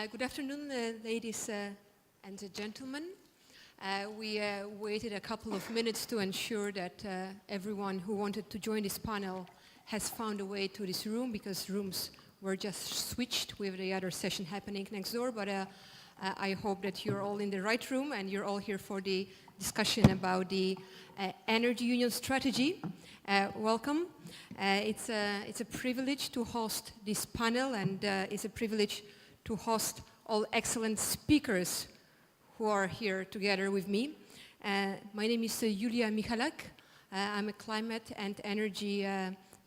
Good afternoon, ladies and gentlemen. We waited a couple of minutes to ensure that everyone who wanted to join this panel has found a way to this room, because rooms were just switched with the other session happening next door. But I hope that you're all in the right room and you're all here for the discussion about the Energy Union strategy. Welcome. It's a privilege to host this panel, and it's a privilege to host all excellent speakers who are here together with me. My name is Julia Michalak. I'm a climate and energy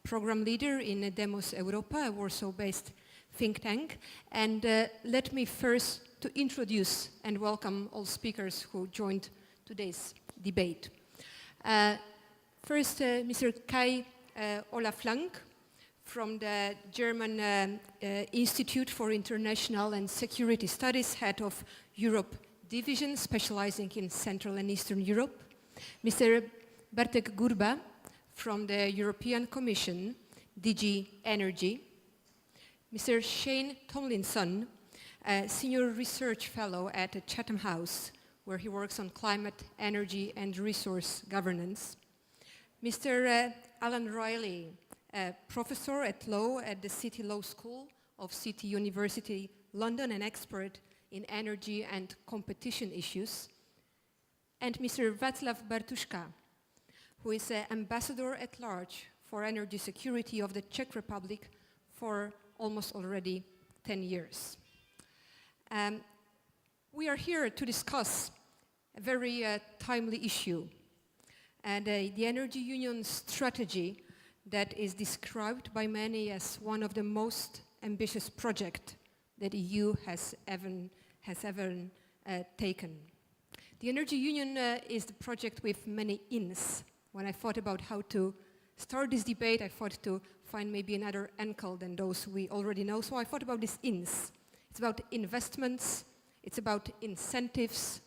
program leader in demosEUROPA, a Warsaw-based think tank. And let me first to introduce and welcome all speakers who joined today's debate. First, Mr. Kai-Olaf from the German Institute for International and Security Studies, head of Europe division, specializing in Central and Eastern Europe. Mr. Bartek Gurba from the European Commission, DG Energy. Mr. Shane Tomlinson, senior research fellow at the Chatham House, where he works on climate, energy, and resource governance. Mr. Alan Riley, professor at law at the City Law School of City University London, an expert in energy and competition issues. And Mr. Václav Bartuška, who is ambassador at large for energy security of the Czech Republic for almost already 10 years. We are here to discuss a very timely issue, and the Energy Union strategy that is described by many as one of the most ambitious projects that the EU has ever taken. The Energy Union is the project with many ins. When I thought about how to start this debate, I thought to find maybe another angle than those we already know. So I thought about these ins. It's about investments, it's about incentives,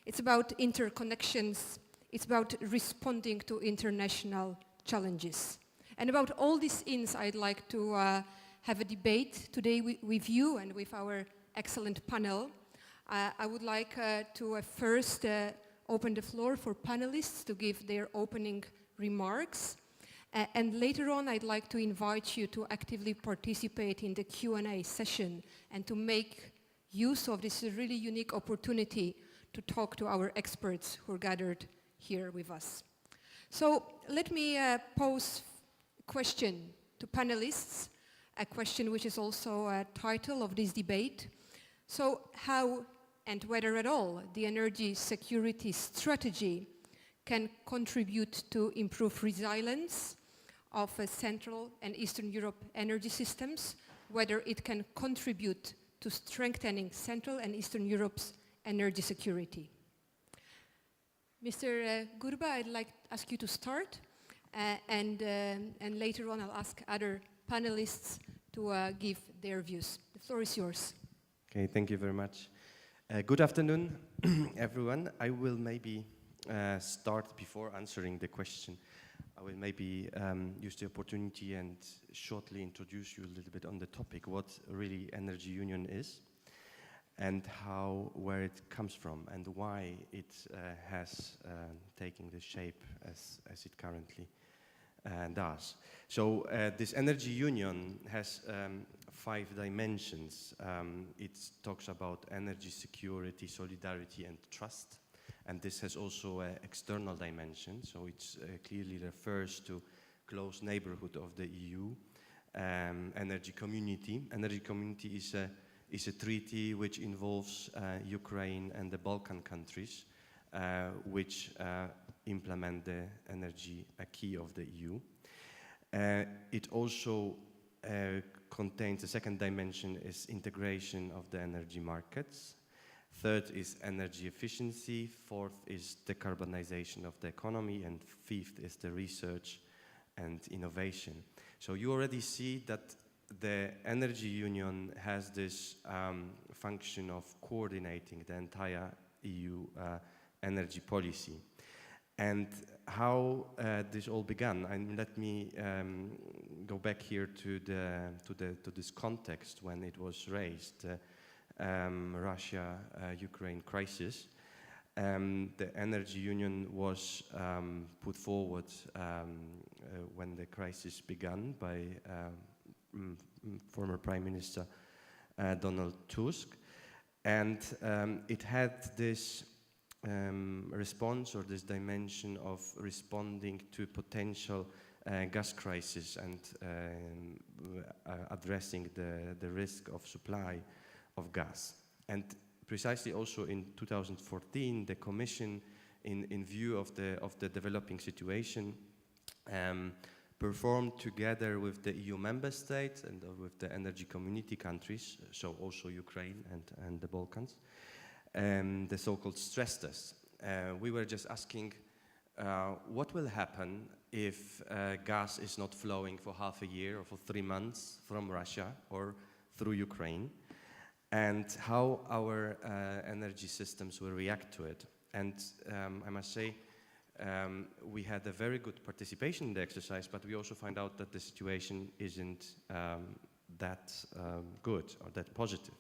it's about interconnections, it's about responding to international challenges. And about all these ins, I'd like to have a debate today with you and with our excellent panel. I would like to first open the floor for panelists to give their opening remarks. And later on, I'd like to invite you to actively participate in the Q&A session and to make use of this really unique opportunity to talk to our experts who are gathered here with us. So let me pose a question to panelists, a question which is also a title of this debate. So how and whether at all the energy security strategy can contribute to improve resilience of Central and Eastern Europe energy systems, whether it can contribute to strengthening Central and Eastern Europe's energy security. Mr. Gurba, I'd like to ask you to start, and later on I'll ask other panelists to give their views. The floor is yours. Okay, thank you very much. Good afternoon, everyone. I will maybe start before answering the question. I will maybe use the opportunity and shortly introduce you a little bit on the topic, what really Energy Union is, and where it comes from, and why it has taken the shape as it currently does. So this Energy Union has 5 dimensions. It talks about energy security, solidarity, and trust. And this has also an external dimension, so it clearly refers to close neighborhood of the EU, energy community. Energy community is a treaty which involves Ukraine and the Balkan countries, which implement the energy acquis of the EU. It also contains, the second dimension is integration of the energy markets. Third is energy efficiency. Fourth is decarbonization of the economy. And fifth is the research and innovation. So you already see that the Energy Union has this function of coordinating the entire EU energy policy. And how this all began, and let me go back here to this context when it was raised. Russia-Ukraine crisis. The Energy Union was put forward when the crisis began by former Prime Minister Donald Tusk, and it had this response or this dimension of responding to potential gas crisis and addressing the risk of supply of gas. And precisely also in 2014, the Commission, in view of the developing situation, performed together with the EU member states and with the energy community countries, so also Ukraine and the Balkans, the so-called stress test. We were just asking what will happen if gas is not flowing for half a year or for 3 months from Russia or through Ukraine, and how our energy systems will react to it. And I must say, we had a very good participation in the exercise, but we also find out that the situation isn't that good or that positive.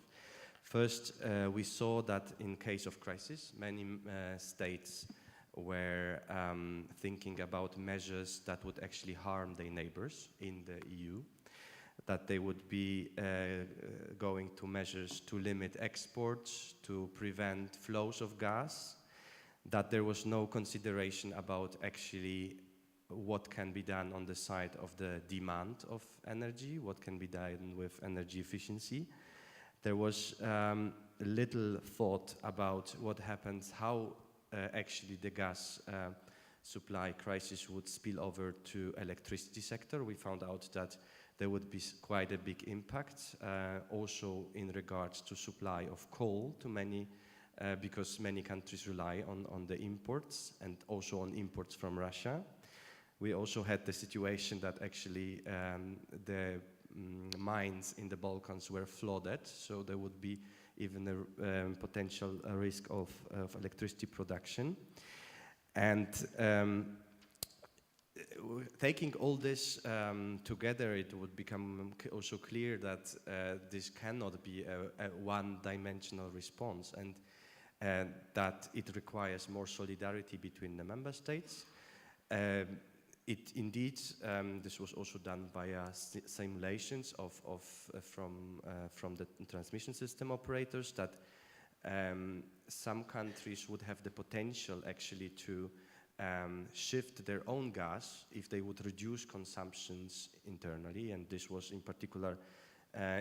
First, we saw that in case of crisis, many states were thinking about measures that would actually harm their neighbors in the EU, that they would be going to measures to limit exports, to prevent flows of gas, that there was no consideration about actually what can be done on the side of the demand of energy, what can be done with energy efficiency. There was little thought about what happens, how actually the gas supply crisis would spill over to electricity sector. We found out that there would be quite a big impact, also in regards to supply of coal to many, because many countries rely on the imports and also on imports from Russia. We also had the situation that actually the mines in the Balkans were flooded, so there would be even a potential risk of electricity production. And taking all this together, it would become also clear that this cannot be a one-dimensional response, and that it requires more solidarity between the member states. It indeed, this was also done via simulations from the transmission system operators, that some countries would have the potential actually to shift their own gas if they would reduce consumptions internally, and this was in particular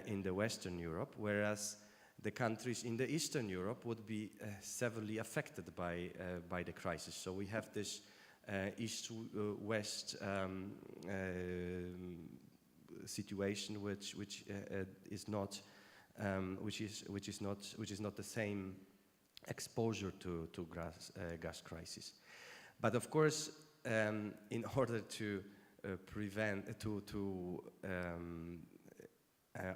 in the Western Europe, whereas the countries in the Eastern Europe would be severely affected by the crisis. So we have this East-West situation, which is not the same exposure to gas crisis. But of course, in order to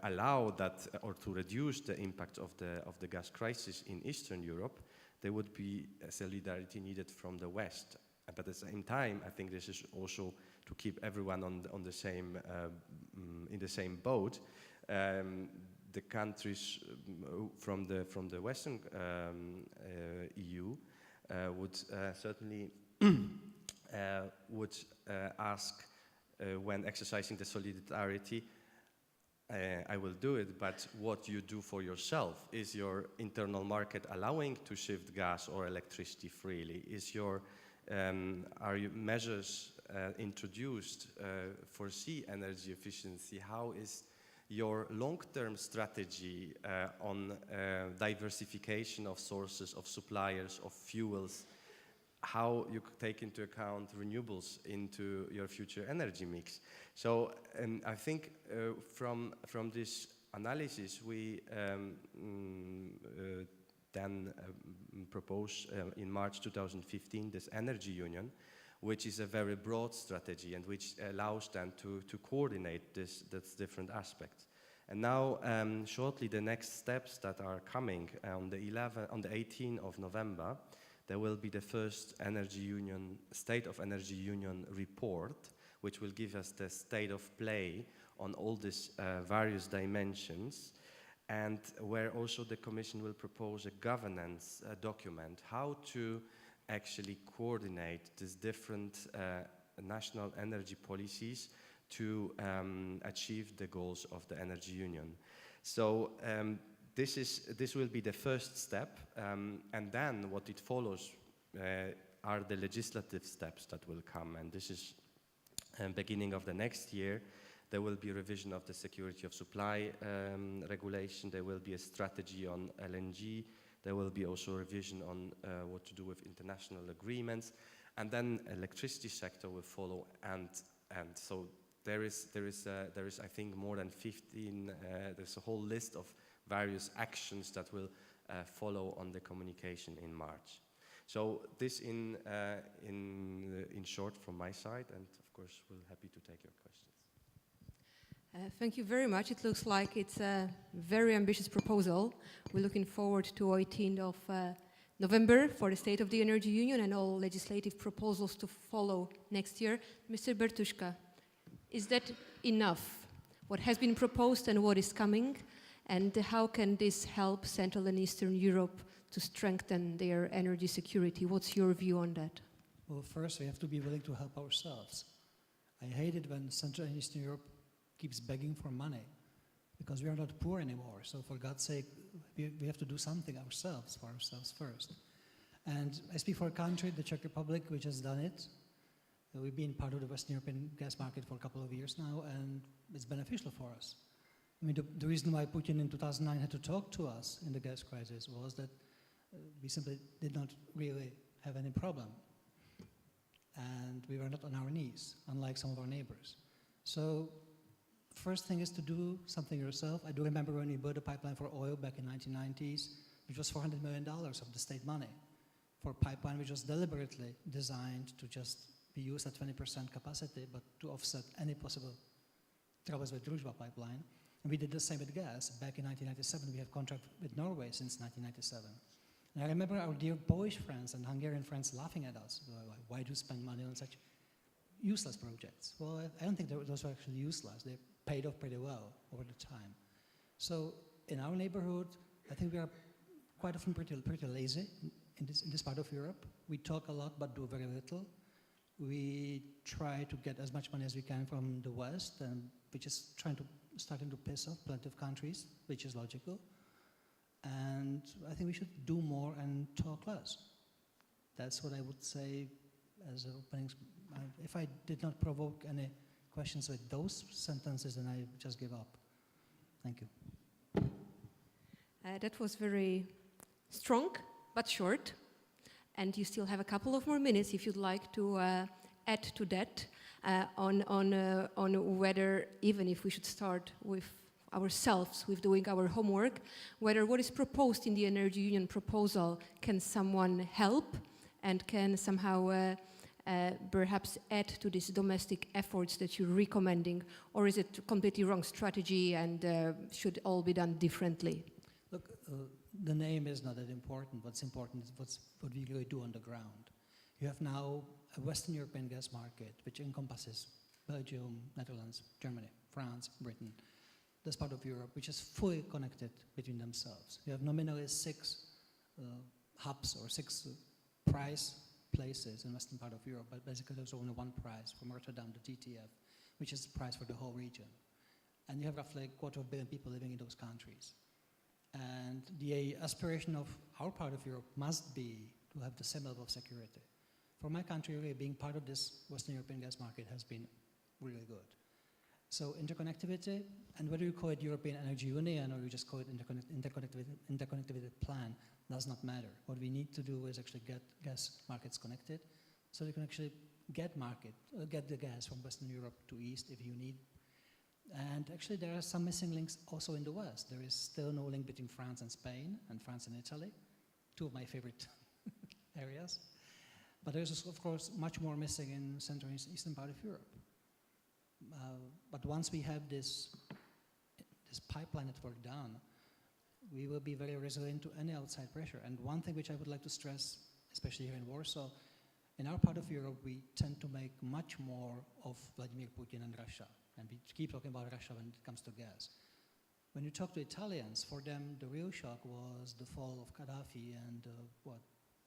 allow that or to reduce the impact of the gas crisis in Eastern Europe, there would be solidarity needed from the West. But at the same time, I think this is also to keep everyone on the same in the same boat. The countries from the Western EU would certainly would ask when exercising the solidarity, I will do it, but what you do for yourself? Is your internal market allowing to shift gas or electricity freely? Are your measures introduced foresee energy efficiency? How is your long-term strategy on diversification of sources, of suppliers, of fuels? How you take into account renewables into your future energy mix? So I think from this analysis we then propose in March 2015 this Energy Union, which is a very broad strategy and which allows them to coordinate these different aspects. And now shortly the next steps that are coming on the 18th of November, there will be the first Energy Union, State of Energy Union report, which will give us the state of play on all these various dimensions. and where also the Commission will propose a governance document, how to actually coordinate these different national energy policies to achieve the goals of the Energy Union. So this will be the first step, and then what it follows are the legislative steps that will come, and this is beginning of the next year. There will be revision of the security of supply regulation. There will be a strategy on LNG. There will be also a revision on what to do with international agreements, and then electricity sector will follow. And so there is I think more than 15. There's a whole list of various actions that will follow on the communication in March. So this in short from my side, and of course we're happy to take your questions. Thank you very much. It looks like it's a very ambitious proposal. We're looking forward to 18th of November for the State of the Energy Union and all legislative proposals to follow next year. Mr. Bartuška, is that enough? What has been proposed and what is coming? And how can this help Central and Eastern Europe to strengthen their energy security? What's your view on that? Well, first we have to be willing to help ourselves. I hate it when Central and Eastern Europe keeps begging for money, because we are not poor anymore. So for God's sake, we have to do something ourselves, for ourselves first. And I speak for a country, the Czech Republic, which has done it. We've been part of the Western European gas market for a couple of years now, and it's beneficial for us. I mean, the reason why Putin in 2009 had to talk to us in the gas crisis was that we simply did not really have any problem. And we were not on our knees, unlike some of our neighbors. So first thing is to do something yourself. I do remember when we built a pipeline for oil back in the 1990s, which was $400 million of the state money for a pipeline which was deliberately designed to just be used at 20% capacity, but to offset any possible troubles with Druzhba pipeline. And we did the same with gas. Back in 1997, we have contract with Norway since 1997. And I remember our dear Polish friends and Hungarian friends laughing at us. Why do you spend money on such useless projects? Well, I don't think those were actually useless. They paid off pretty well over the time. So in our neighborhood, I think we are quite often pretty lazy in this part of Europe. We talk a lot but do very little. We try to get as much money as we can from the West, and which is starting to piss off plenty of countries, which is logical. And I think we should do more and talk less. That's what I would say as openings. If I did not provoke any questions with those sentences, then I just give up. Thank you. That was very strong but short, and you still have a couple of more minutes if you'd like to add to that on whether, even if we should start with ourselves, with doing our homework, whether what is proposed in the Energy Union proposal can someone help and can somehow perhaps add to these domestic efforts that you're recommending, or is it a completely wrong strategy and should all be done differently? Look, the name is not that important. What's important is what we really do on the ground. You have now a Western European gas market which encompasses Belgium, Netherlands, Germany, France, Britain, this part of Europe, which is fully connected between themselves. You have nominally 6 hubs or 6 price places in western part of Europe, but basically there's only one price from Rotterdam, the TTF, which is the price for the whole region. And you have roughly 250 million people living in those countries. And the aspiration of our part of Europe must be to have the same level of security. For my country, really being part of this Western European gas market has been really good. So interconnectivity, and whether you call it European Energy Union or you just call it interconnectivity plan, does not matter. What we need to do is actually get gas markets connected, so you can actually get the gas from Western Europe to East if you need. And actually there are some missing links also in the West. There is still no link between France and Spain, and France and Italy, 2 of my favorite areas. But there's of course much more missing in Central and Eastern part of Europe. But once we have this pipeline network done, we will be very resilient to any outside pressure. And one thing which I would like to stress, especially here in Warsaw, in our part of Europe, we tend to make much more of Vladimir Putin and Russia. And we keep talking about Russia when it comes to gas. when you talk to Italians, for them the real shock was the fall of Gaddafi and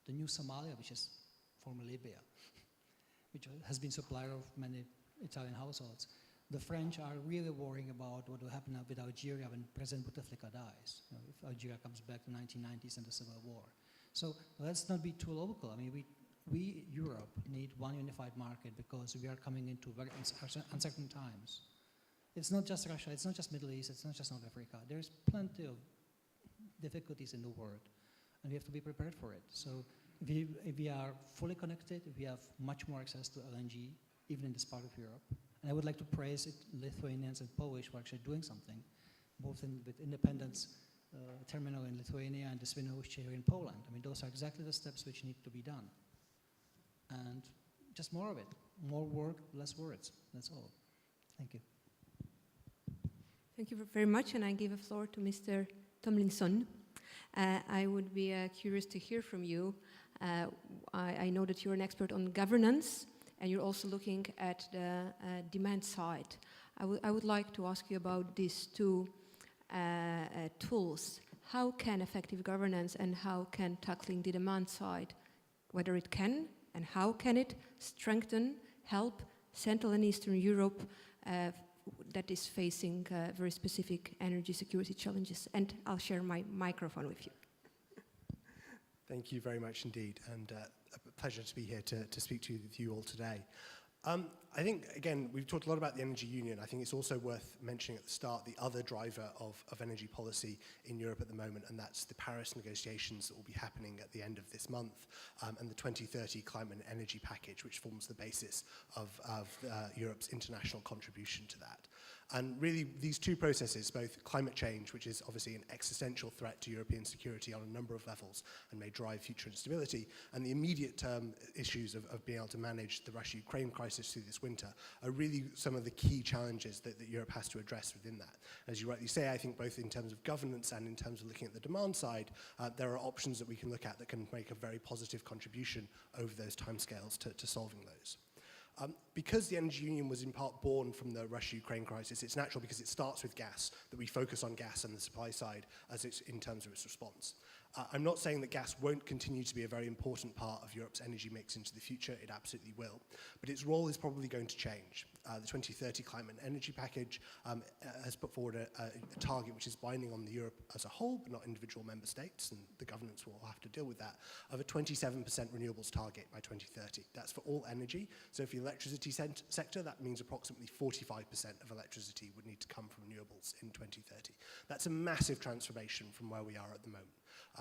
the new Somalia, which is former Libya, which has been supplier of many Italian households. The French are really worrying about what will happen with Algeria when President Bouteflika dies, if Algeria comes back to the 1990s and the Civil War. So let's not be too local. I mean, we Europe, need one unified market because we are coming into very uncertain times. It's not just Russia, it's not just Middle East, it's not just North Africa. There's plenty of difficulties in the world, and we have to be prepared for it. So if we are fully connected, if we have much more access to LNG, even in this part of Europe. And I would like to praise Lithuanians and Polish who are actually doing something, both with Independence terminal in Lithuania and the Świnoujście here in Poland. I mean, those are exactly the steps which need to be done. And just more of it. More work, less words. That's all. Thank you. Thank you very much, and I give the floor to Mr. Tomlinson. I would be curious to hear from you. I know that you're an expert on governance, and you're also looking at the demand side. I would like to ask you about these two tools. How can effective governance and how can tackling the demand side, whether it can and how can it strengthen, help Central and Eastern Europe that is facing very specific energy security challenges? And I'll share my microphone with you. Thank you very much indeed, and a pleasure to be here to speak to you all today. I think, again, we've talked a lot about the Energy Union. I think it's also worth mentioning at the start the other driver of energy policy in Europe at the moment, and that's the Paris negotiations that will be happening at the end of this month, and the 2030 Climate and Energy Package, which forms the basis of Europe's international contribution to that. And really, these two processes, both climate change, which is obviously an existential threat to European security on a number of levels and may drive future instability, and the immediate term issues of being able to manage the Russia-Ukraine crisis through this winter, are really some of the key challenges that Europe has to address within that. As you rightly say, I think both in terms of governance and in terms of looking at the demand side, there are options that we can look at that can make a very positive contribution over those timescales to solving those. Because the Energy Union was in part born from the Russia-Ukraine crisis, it's natural because it starts with gas, that we focus on gas and the supply side as it's in terms of its response. I'm not saying that gas won't continue to be a very important part of Europe's energy mix into the future, it absolutely will, but its role is probably going to change. The 2030 Climate and Energy Package has put forward a target which is binding on Europe as a whole, but not individual member states, and the governments will have to deal with that, of a 27% renewables target by 2030. That's for all energy, so for the electricity sector, that means approximately 45% of electricity would need to come from renewables in 2030. That's a massive transformation from where we are at the moment.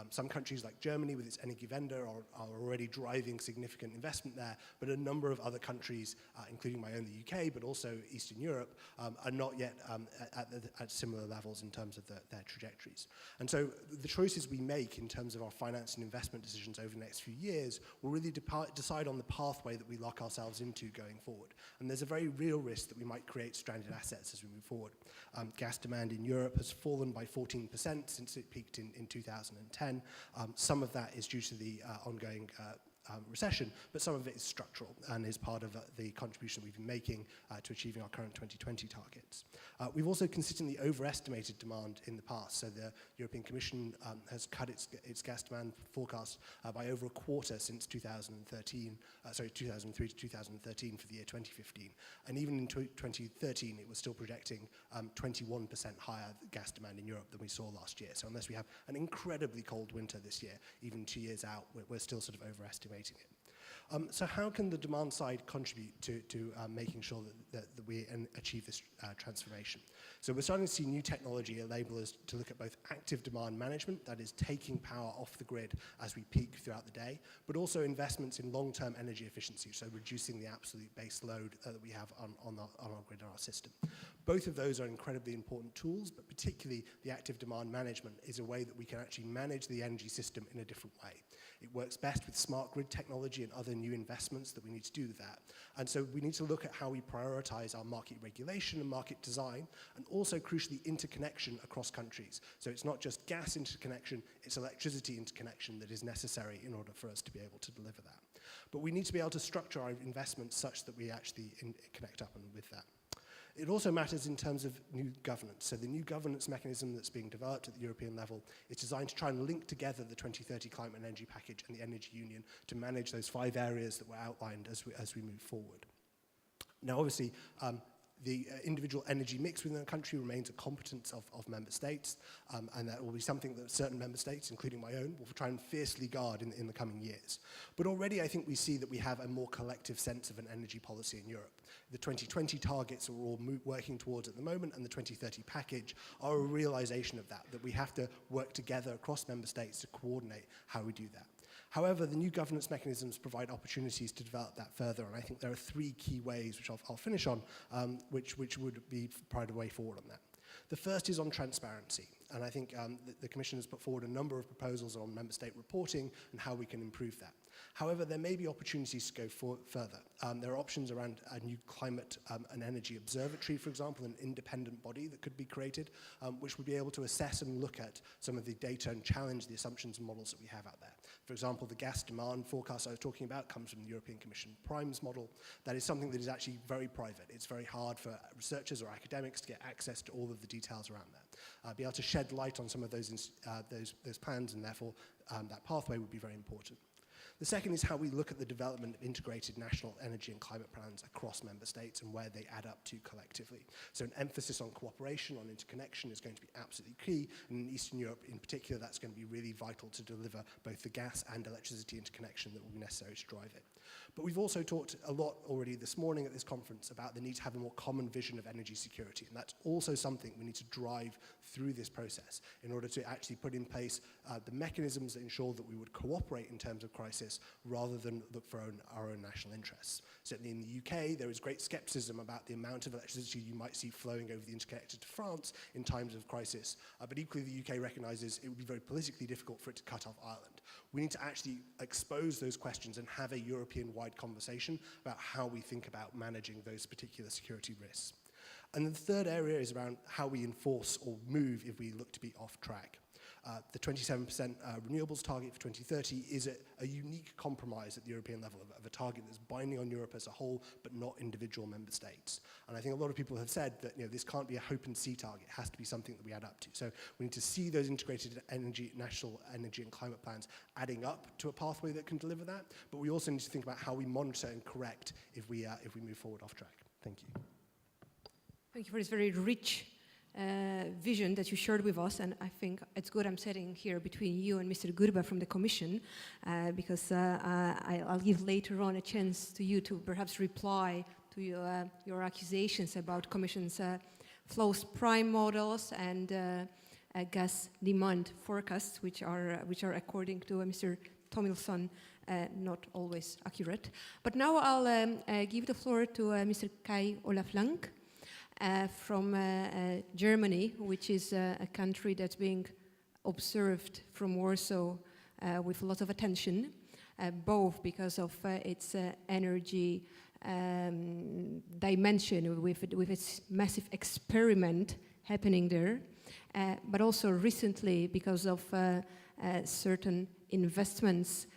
Some countries like Germany with its Energiewende are already driving significant investment there, but a number of other countries, including my own, the UK, but also Eastern Europe, are not yet at similar levels in terms of their trajectories. And so the choices we make in terms of our finance and investment decisions over the next few years will really decide on the pathway that we lock ourselves into going forward. And there's a very real risk that we might create stranded assets as we move forward. Gas demand in Europe has fallen by 14% since it peaked in 2010. Some of that is due to the ongoing recession, but some of it is structural and is part of the contribution we've been making to achieving our current 2020 targets. We've also consistently overestimated demand in the past, so the European Commission has cut its gas demand forecast by over a quarter since 2003 to 2013 for the year 2015. And even in 2013, it was still projecting 21% higher gas demand in Europe than we saw last year. So unless we have an incredibly cold winter this year, even 2 years out, we're still sort of overestimating it. So how can the demand side contribute to making sure that we achieve this transformation? So we're starting to see new technology enable us to look at both active demand management, that is taking power off the grid as we peak throughout the day, but also investments in long-term energy efficiency, so reducing the absolute base load that we have on our grid and our system. Both of those are incredibly important tools, but particularly the active demand management is a way that we can actually manage the energy system in a different way. It works best with smart grid technology and other new investments that we need to do with that. And so we need to look at how we prioritize our market regulation and market design, and also crucially interconnection across countries. So it's not just gas interconnection, it's electricity interconnection that is necessary in order for us to be able to deliver that. But we need to be able to structure our investments such that we actually connect up and with that. It also matters in terms of new governance. So the new governance mechanism that's being developed at the European level is designed to try and link together the 2030 Climate and Energy Package and the Energy Union to manage those 5 areas that were outlined as we move forward. Now, obviously, the individual energy mix within the country remains a competence of member states, and that will be something that certain member states, including my own, will try and fiercely guard in the coming years. But already I think we see that we have a more collective sense of an energy policy in Europe. The 2020 targets we're all working towards at the moment, and the 2030 package are a realization of that we have to work together across member states to coordinate how we do that. However, the new governance mechanisms provide opportunities to develop that further, and I think there are 3 key ways, which I'll finish on, which would be provide a way forward on that. The first is on transparency, and I think the Commission has put forward a number of proposals on member state reporting and how we can improve that. However, there may be opportunities to go further. There are options around a new climate and energy observatory, for example, an independent body that could be created, which would be able to assess and look at some of the data and challenge the assumptions and models that we have out there. For example, the gas demand forecast I was talking about comes from the European Commission Primes model. That is something that is actually very private. It's very hard for researchers or academics to get access to all of the details around that. Be able to shed light on some of those plans, and therefore that pathway would be very important. The second is how we look at the development of integrated national energy and climate plans across member states and where they add up to collectively. So an emphasis on cooperation, on interconnection is going to be absolutely key, and in Eastern Europe in particular that's going to be really vital to deliver both the gas and electricity interconnection that will be necessary to drive it. But we've also talked a lot already this morning at this conference about the need to have a more common vision of energy security, and that's also something we need to drive through this process in order to actually put in place the mechanisms that ensure that we would cooperate in terms of crisis rather than look for our own national interests. Certainly in the UK, there is great skepticism about the amount of electricity you might see flowing over the interconnector to France in times of crisis, but equally the UK recognises it would be very politically difficult for it to cut off Ireland. We need to actually expose those questions and have a European-wide conversation about how we think about managing those particular security risks. And the third area is around how we enforce or move if we look to be off track. The 27% renewables target for 2030 is a unique compromise at the European level of a target that's binding on Europe as a whole, but not individual member states. And I think a lot of people have said that this can't be a hope and see target. It has to be something that we add up to. So we need to see those integrated national energy and climate plans adding up to a pathway that can deliver that. But we also need to think about how we monitor and correct if we move forward off track. Thank you. Thank you for this very rich vision that you shared with us, and I think it's good I'm sitting here between you and Mr. Gurba from the Commission, because I'll give later on a chance to you to perhaps reply to your accusations about Commission's flows prime models and gas demand forecasts, which are according to Mr. Tomlinson not always accurate. But now I'll give the floor to Mr. Kai-Olaf from Germany, which is a country that's being observed from Warsaw with a lot of attention, both because of its energy dimension with its massive experiment happening there, but also recently because of certain investments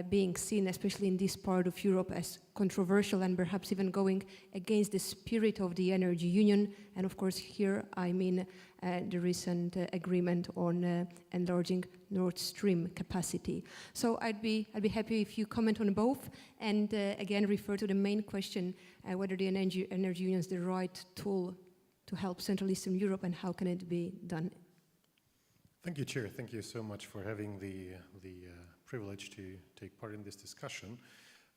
being seen, especially in this part of Europe, as controversial and perhaps even going against the spirit of the energy union. And of course here I mean the recent agreement on enlarging Nord Stream capacity. So I'd be happy if you comment on both and again refer to the main question, whether the energy union is the right tool to help Central Eastern Europe and how can it be done. Thank you, Chair. Thank you so much for having the privilege to take part in this discussion.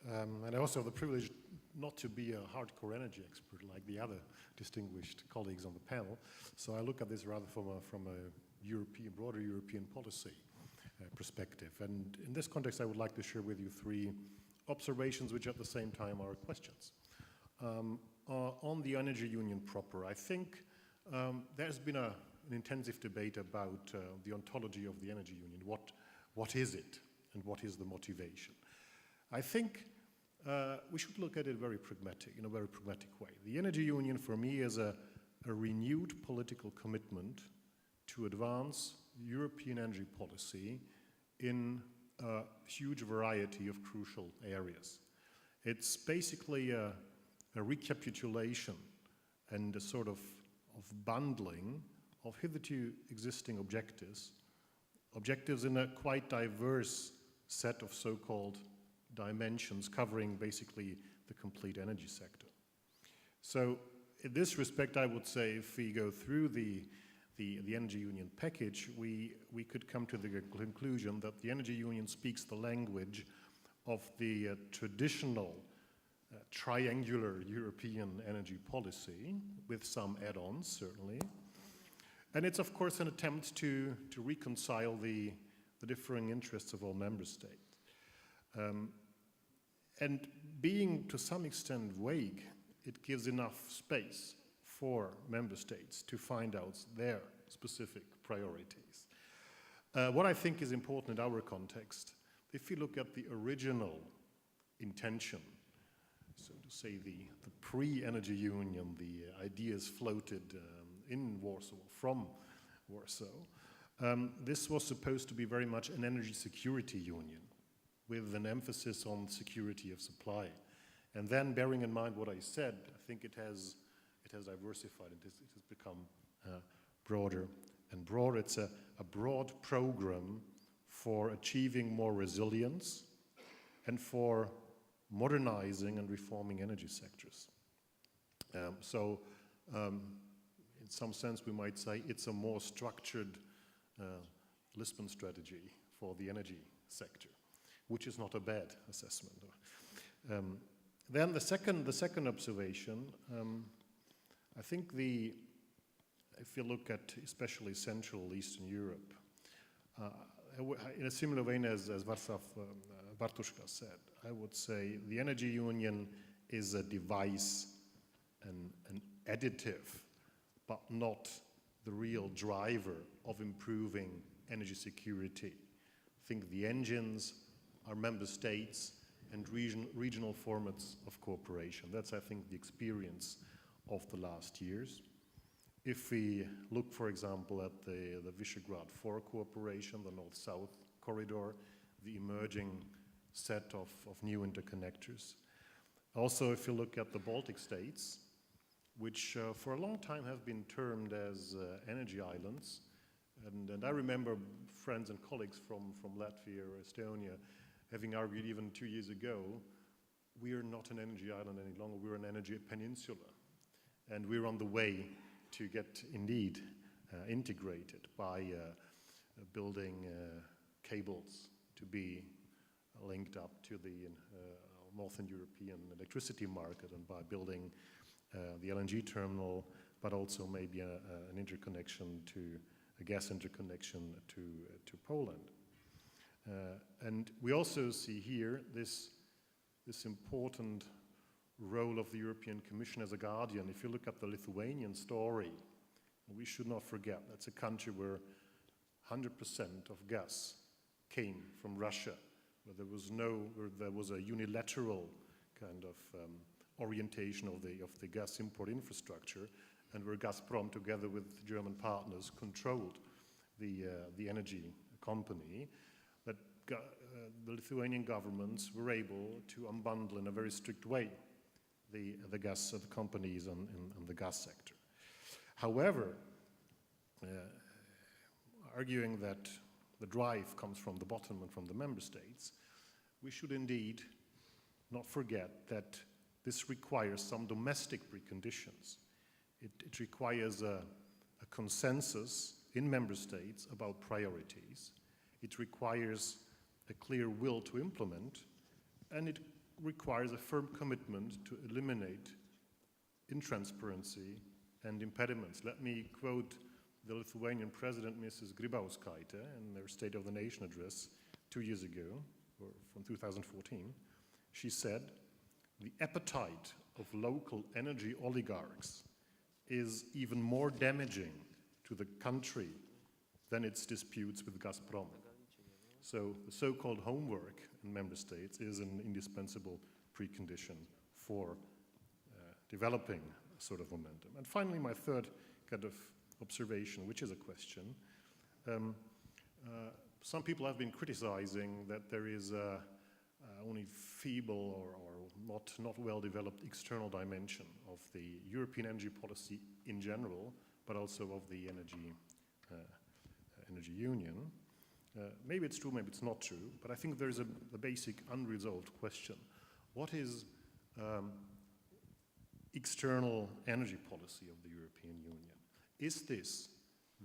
And I also have the privilege not to be a hardcore energy expert like the other distinguished colleagues on the panel. So I look at this rather from a broader European policy perspective. And in this context, I would like to share with you 3 observations, which at the same time are questions. On the energy union proper, I think there's been an intensive debate about the ontology of the energy union. What is it and what is the motivation? I think we should look at it in a very pragmatic way. The energy union for me is a renewed political commitment to advance European energy policy in a huge variety of crucial areas. It's basically a recapitulation and a sort of bundling of hitherto existing objectives in a quite diverse set of so-called dimensions covering basically the complete energy sector. So in this respect, I would say if we go through the Energy Union package, we could come to the conclusion that the Energy Union speaks the language of the traditional triangular European energy policy, with some add-ons, certainly. And it's, of course, an attempt to reconcile the differing interests of all member states. And being, to some extent, vague, it gives enough space for member states to find out their specific priorities. What I think is important in our context, if you look at the original intention, so to say the pre-Energy Union, the ideas floated in Warsaw, from Warsaw, this was supposed to be very much an energy security union with an emphasis on security of supply. And then, bearing in mind what I said, I think it has diversified. It has become broader and broader. It's a broad program for achieving more resilience and for modernizing and reforming energy sectors. In some sense, we might say it's a more structured Lisbon strategy for the energy sector, which is not a bad assessment. Then the second observation, I think if you look at especially Central Eastern Europe, in a similar vein as Václav Bartuška said, I would say the Energy Union is a device, an additive, but not the real driver of improving energy security. I think the engines are member states and regional formats of cooperation. That's, I think, the experience of the last years. If we look, for example, at the Visegrad 4 cooperation, the North-South corridor, the emerging set of new interconnectors. Also, if you look at the Baltic states, which for a long time have been termed as energy islands, and I remember friends and colleagues from Latvia or Estonia having argued even 2 years ago, we are not an energy island any longer, we're an energy peninsula. And we're on the way to get indeed integrated by building cables to be linked up to the Northern European electricity market, and by building the LNG terminal, but also maybe an interconnection a gas interconnection to Poland. And we also see here this important role of the European Commission as a guardian. If you look at the Lithuanian story, we should not forget that's a country where 100% of gas came from Russia, where there was a unilateral kind of orientation of the gas import infrastructure, and where Gazprom, together with German partners, controlled the energy company. That the Lithuanian governments were able to unbundle in a very strict way the gas companies in the gas sector. However, arguing that the drive comes from the bottom and from the member states, we should indeed not forget that this requires some domestic preconditions. It requires a consensus in member states about priorities. It requires a clear will to implement, and it requires a firm commitment to eliminate intransparency and impediments. Let me quote the Lithuanian president, Mrs. Grybauskaitė, in their State of the Nation address 2 years ago, or from 2014. She said, "The appetite of local energy oligarchs is even more damaging to the country than its disputes with Gazprom." So the so-called homework in member states is an indispensable precondition for developing a sort of momentum. And finally, my third kind of observation, which is a question. Some people have been criticizing that there is only feeble or not well developed external dimension of the European energy policy in general, but also of the energy union. Maybe it's true, maybe it's not true, but I think there's a basic unresolved question. What is external energy policy of the European Union? Is this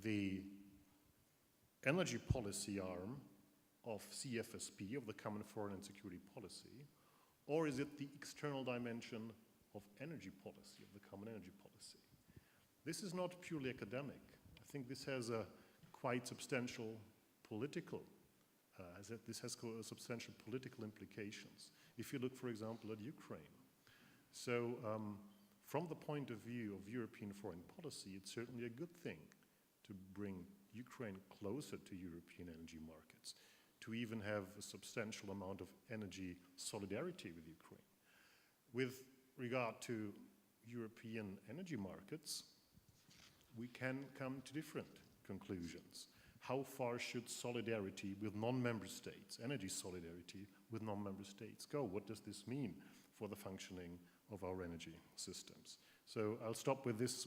the energy policy arm of CFSP, of the Common Foreign and Security Policy, or is it the external dimension of energy policy, of the Common Energy Policy? This is not purely academic. I think this has a quite substantial political, substantial political implications. If you look, for example, at Ukraine. So, from the point of view of European foreign policy, it's certainly a good thing to bring Ukraine closer to European energy markets, to even have a substantial amount of energy solidarity with Ukraine. With regard to European energy markets, we can come to different conclusions. How far should solidarity with non-member states, energy solidarity with non-member states go? What does this mean for the functioning of our energy systems? So I'll stop with this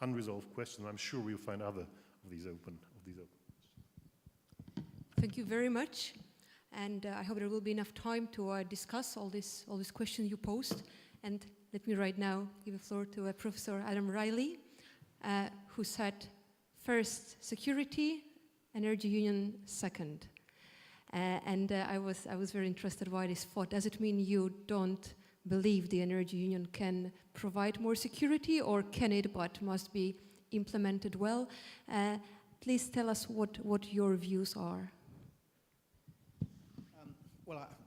unresolved question. I'm sure we'll find other of these open questions. Thank you very much, and I hope there will be enough time to discuss all these questions you posed. And let me right now give the floor to Professor Adam Riley, who said, first security, energy union second. I was very interested why this thought. Does it mean you don't believe the energy union can provide more security, or can it, but must be implemented well? Please tell us what your views are.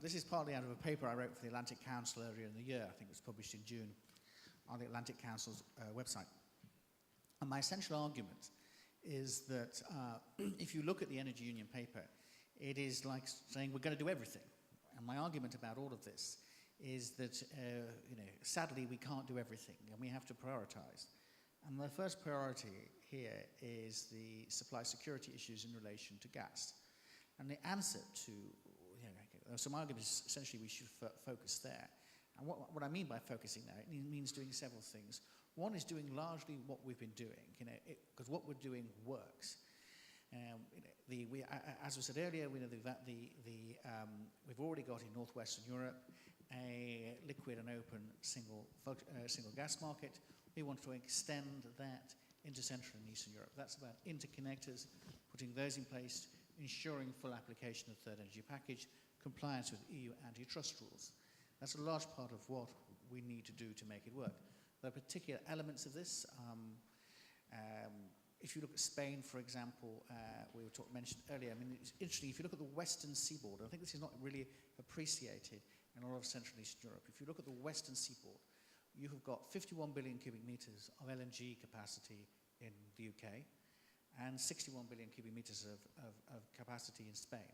This is partly out of a paper I wrote for the Atlantic Council earlier in the year. I think it was published in June on the Atlantic Council's website. And my essential argument is that if you look at the Energy Union paper, it is like saying we're going to do everything. And my argument about all of this is that, sadly, we can't do everything, and we have to prioritize. And the first priority here is the supply security issues in relation to gas. And the answer to, some arguments, essentially we should focus there. And what I mean by focusing there, it means doing several things. One is doing largely what we've been doing, because what we're doing works. As we said earlier, we know that we've already got in Northwestern Europe a liquid and open single gas market. We want to extend that into Central and Eastern Europe. That's about interconnectors, putting those in place, ensuring full application of the third energy package, compliance with EU antitrust rules. That's a large part of what we need to do to make it work. There are particular elements of this. If you look at Spain, for example, we mentioned earlier, I mean, it's interesting, if you look at the western seaboard, I think this is not really appreciated in a lot of Central and Eastern Europe. If you look at the western seaboard, you have got 51 billion cubic meters of LNG capacity in the UK and 61 billion cubic meters of capacity in Spain.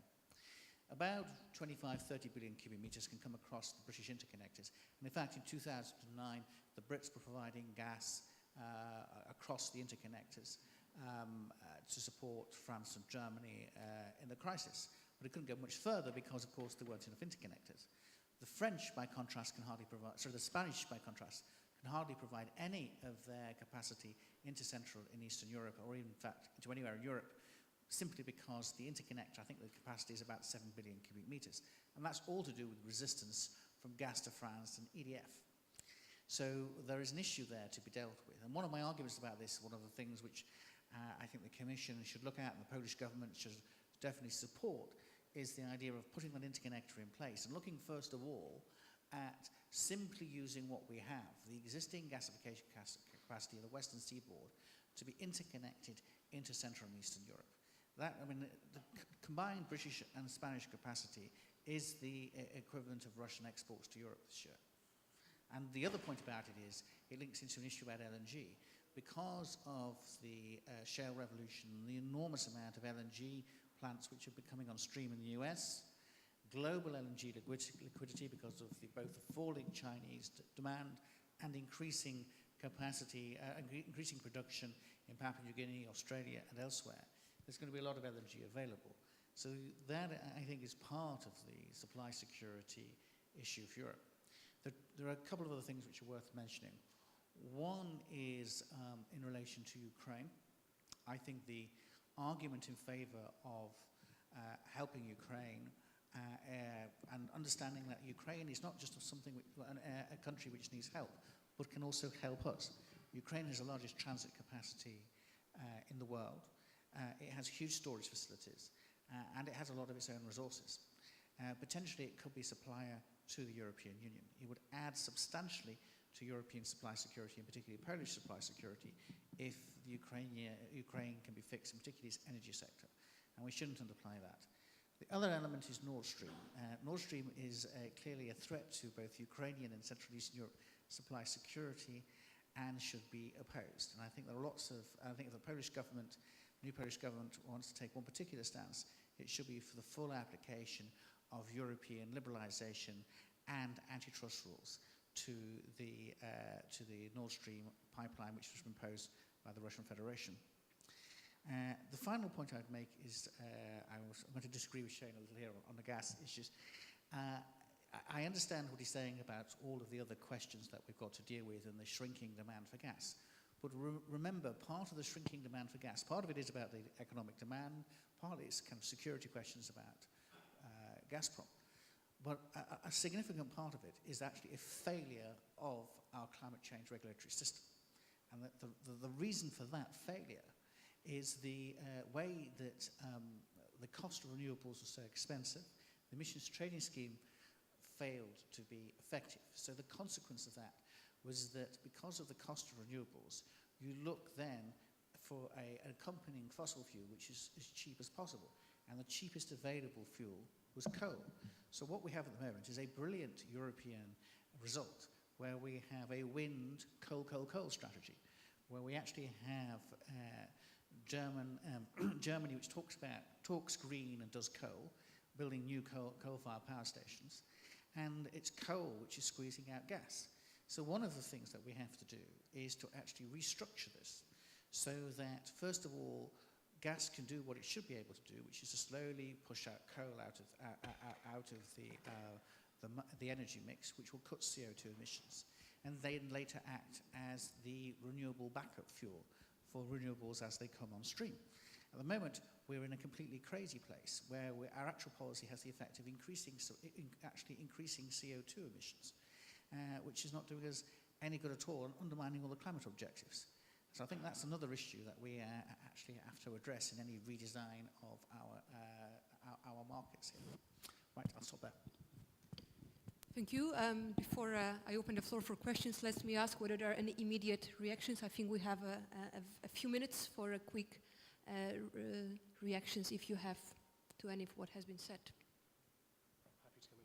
About 25, 30 billion cubic meters can come across the British interconnectors. And in fact, in 2009, the Brits were providing gas across the interconnectors to support France and Germany in the crisis. But it couldn't go much further because, of course, there weren't enough interconnectors. The French, by contrast, can hardly provide, the Spanish, by contrast, can hardly provide any of their capacity into Central and Eastern Europe, or even, in fact, into anywhere in Europe, simply because the interconnector, I think the capacity is about 7 billion cubic meters. And that's all to do with resistance from gas to France and EDF. So there is an issue there to be dealt with. And one of my arguments about this, one of the things which I think the Commission should look at and the Polish government should definitely support, is the idea of putting an interconnector in place and looking first of all at simply using what we have, the existing gasification capacity of the Western Seaboard, to be interconnected into Central and Eastern Europe. That, I mean, the combined British and Spanish capacity is the equivalent of Russian exports to Europe this year. And the other point about it is, it links into an issue about LNG. Because of the shale revolution, the enormous amount of LNG plants which have been coming on stream in the US, global LNG liquidity because of both the falling Chinese demand and increasing capacity, increasing production in Papua New Guinea, Australia and elsewhere, there's going to be a lot of LNG available. So that, I think, is part of the supply security issue for Europe. There are a couple of other things which are worth mentioning. One is in relation to Ukraine. I think the argument in favor of helping Ukraine and understanding that Ukraine is not just something a country which needs help, but can also help us. Ukraine has the largest transit capacity in the world. It has huge storage facilities, and it has a lot of its own resources. Potentially, it could be a supplier to the European Union. It would add substantially to European supply security, and particularly Polish supply security, if the Ukraine can be fixed, and particularly its energy sector. And we shouldn't underplay that. The other element is Nord Stream. Nord Stream is clearly a threat to both Ukrainian and Central Eastern Europe supply security and should be opposed. And I think there are I think if the Polish government, new Polish government wants to take one particular stance, it should be for the full application of European liberalization and antitrust rules to the Nord Stream pipeline, which was imposed by the Russian Federation. The final point I'd make is, I'm going to disagree with Shane a little here on the gas issues. I understand what he's saying about all of the other questions that we've got to deal with and the shrinking demand for gas. But remember, part of the shrinking demand for gas, part of it is about the economic demand, partly it's kind of security questions about Gazprom. But a significant part of it is actually a failure of our climate change regulatory system. And the reason for that failure is the way that the cost of renewables is so expensive. The emissions trading scheme failed to be effective. So the consequence of that was that because of the cost of renewables, you look then for an accompanying fossil fuel which is as cheap as possible. And the cheapest available fuel was coal. So what we have at the moment is a brilliant European result where we have a wind coal strategy, where we actually have Germany, which talks green and does coal, building new coal-fired power stations, and it's coal which is squeezing out gas. So one of the things that we have to do is to actually restructure this so that, first of all, gas can do what it should be able to do, which is to slowly push out coal out of the energy mix, which will cut CO2 emissions, and then later act as the renewable backup fuel for renewables as they come on stream. At the moment, we're in a completely crazy place where our actual policy has the effect of increasing CO2 emissions, which is not doing us any good at all and undermining all the climate objectives. So I think that's another issue that we actually have to address in any redesign of our markets here. Right, I'll stop there. Thank you. Before I open the floor for questions, let me ask whether there are any immediate reactions. I think we have a few minutes for a quick reactions if you have to any of what has been said. Happy to come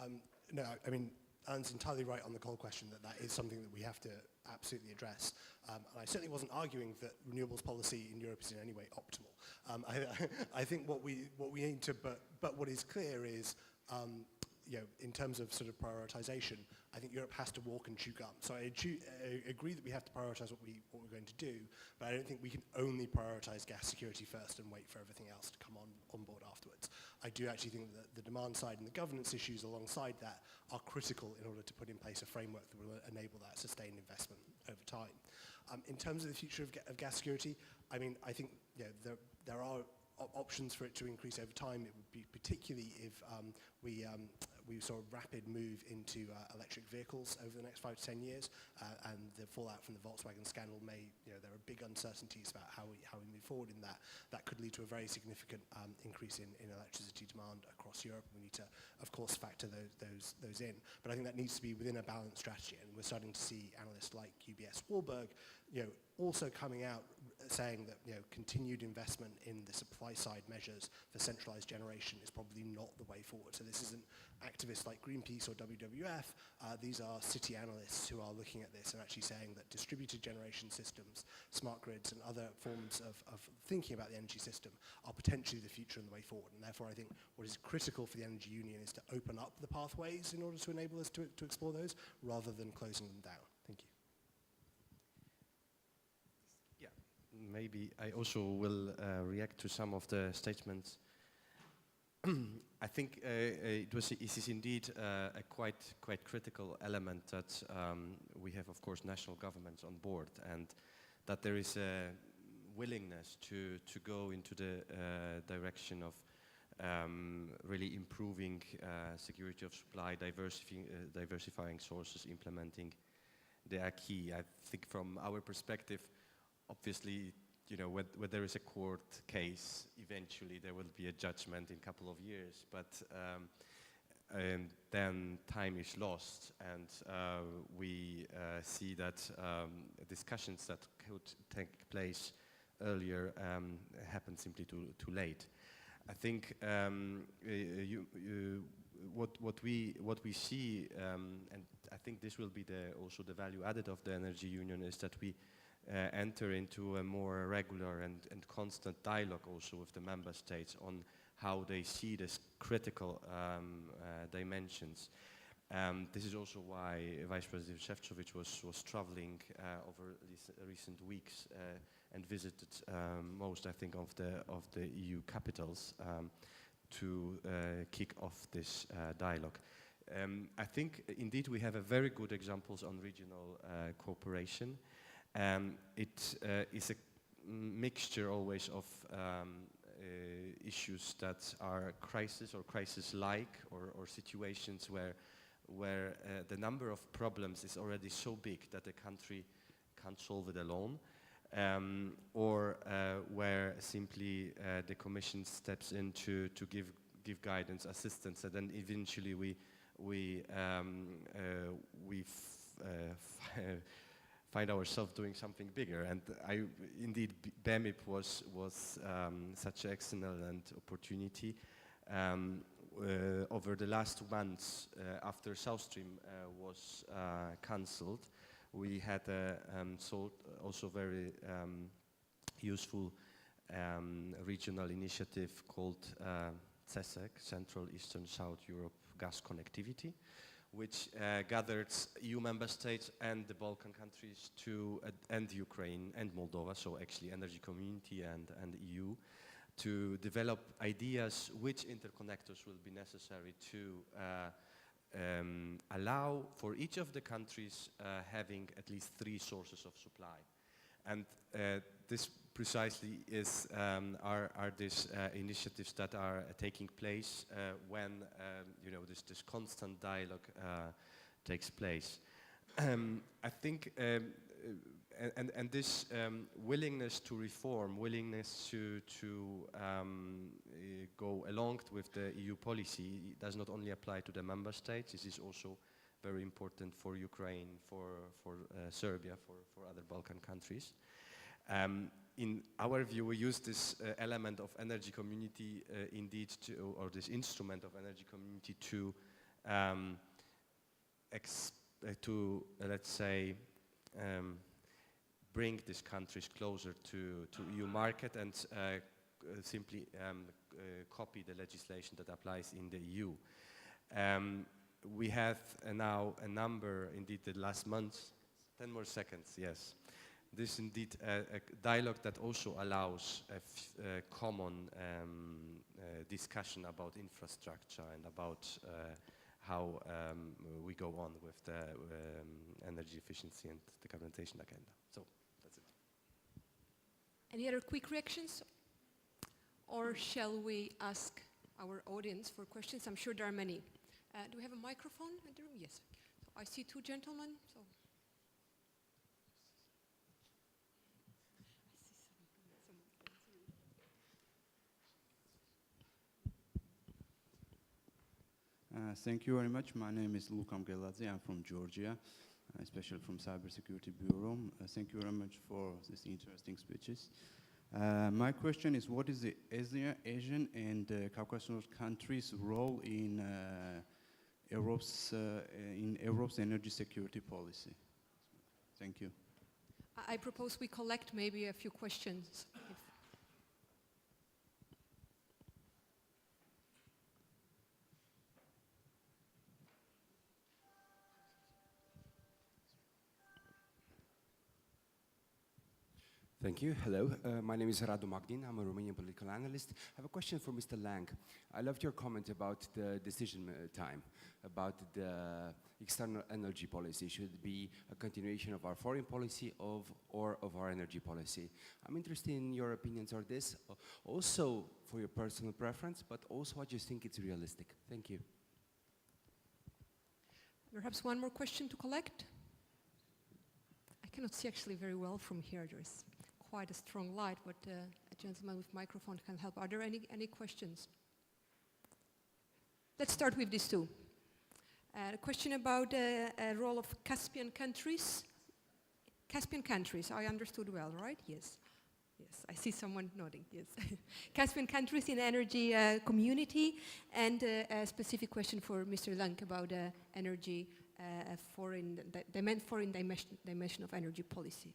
in. Yep. No, I mean, Alan's entirely right on the coal question that is something that we have to absolutely address. And I certainly wasn't arguing that renewables policy in Europe is in any way optimal. I think what we aim to, but what is clear is, you know, in terms of sort of prioritization, I think Europe has to walk and chew gum. So I agree that we have to prioritize what we're going to do, but I don't think we can only prioritize gas security first and wait for everything else to come on board afterwards. I do actually think that the demand side and the governance issues alongside that are critical in order to put in place a framework that will enable that sustained investment over time. In terms of the future of gas security, I mean, I think, you know, there are options for it to increase over time. It would be particularly if we saw a rapid move into electric vehicles over the next 5 to 10 years, and the fallout from the Volkswagen scandal there are big uncertainties about how we move forward in that. That could lead to a very significant increase in electricity demand across Europe. We need to, of course, factor those in. But I think that needs to be within a balanced strategy, and we're starting to see analysts like UBS Warburg, you know, also coming out saying that, you know, continued investment in the supply side measures for centralized generation is probably not the way forward. So this isn't activists like Greenpeace or WWF. These are city analysts who are looking at this and actually saying that distributed generation systems, smart grids, and other forms of thinking about the energy system are potentially the future and the way forward. And therefore, I think what is critical for the Energy Union is to open up the pathways in order to enable us to explore those, rather than closing them down. Thank you. maybe I also will react to some of the statements. I think it is indeed a quite critical element that we have, of course, national governments on board, and that there is a willingness to go into the direction of really improving security of supply, diversifying sources, implementing the acquis. I think from our perspective, obviously, you know, when there is a court case, eventually there will be a judgment in a couple of years, but and then time is lost, and we see that discussions that could take place earlier happen simply too late. I think what we see, and I think this will be also the value added of the energy union, is that we enter into a more regular and constant dialogue also with the member states on how they see this critical dimensions. This is also why Vice President Šefčovič was traveling over these recent weeks and visited most, I think, of the EU capitals to kick off this dialogue. I think indeed we have a very good examples on regional cooperation. It is a mixture always of issues that are crisis or crisis-like, or situations where the number of problems is already so big that the country can't solve it alone, or where simply the Commission steps in to give guidance, assistance, and then eventually we find ourselves doing something bigger. And indeed, BEMIP was such an excellent opportunity. Over the last months, after South Stream was cancelled, we had also very useful regional initiative called CESEC, Central Eastern South Europe Gas Connectivity, which gathered EU member states and the Balkan countries and Ukraine and Moldova, so actually energy community and EU, to develop ideas which interconnectors will be necessary to allow for each of the countries having at least 3 sources of supply. And this precisely is are these initiatives that are taking place when you know, this constant dialogue takes place. I think and this willingness to reform, willingness to go along with the EU policy does not only apply to the member states. This is also very important for Ukraine, for Serbia, for other Balkan countries. In our view, we use this element of energy community indeed or this instrument of energy community to let's say bring these countries closer to EU market and simply copy the legislation that applies in the EU. We have now a number, indeed, the last month, 10 more seconds, yes. This is indeed a dialogue that also allows a common discussion about infrastructure and about how we go on with the energy efficiency and decarbonization agenda. So that's it. Any other quick reactions? Or shall we ask our audience for questions? I'm sure there are many. Do we have a microphone in the room? Yes. So I see 2 gentlemen. So. Thank you very much. My name is Lukam Geladze. I'm from Georgia, especially from Cybersecurity Bureau. Thank you very much for these interesting speeches. My question is, what is the Asian and Caucasus countries' role in Europe's energy security policy? Thank you. I propose we collect maybe a few questions. Thank you. Hello, my name is Radu Magdin. I'm a Romanian political analyst. I have a question for Mr. Lang. I loved your comment about the decision time, about the external energy policy. Should it be a continuation of our foreign policy or of our energy policy? I'm interested in your opinions on this, also for your personal preference, but also what you think is realistic. Thank you. Perhaps one more question to collect? I cannot see actually very well from here. There's quite a strong light, but a gentleman with microphone can help. Are there any questions? Let's start with these two. A question about the role of Caspian countries. Caspian countries, I understood well, right? Yes. Yes, I see someone nodding, yes. Caspian countries in energy community, and a specific question for Mr. Lang about energy, foreign dimension of energy policy.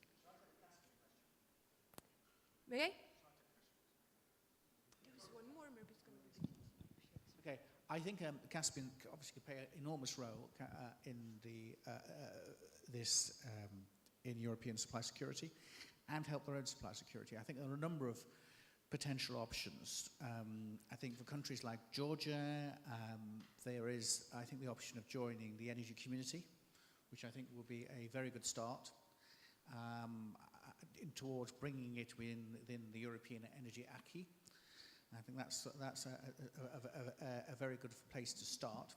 May I? There is one more, maybe it's going to be... Okay, I think Caspian obviously could play an enormous role in in European supply security and help their own supply security. I think there are a number of potential options. I think for countries like Georgia, there is, I think, the option of joining the energy community, which I think will be a very good start towards bringing it within the European energy acquis. I think that's a very good place to start.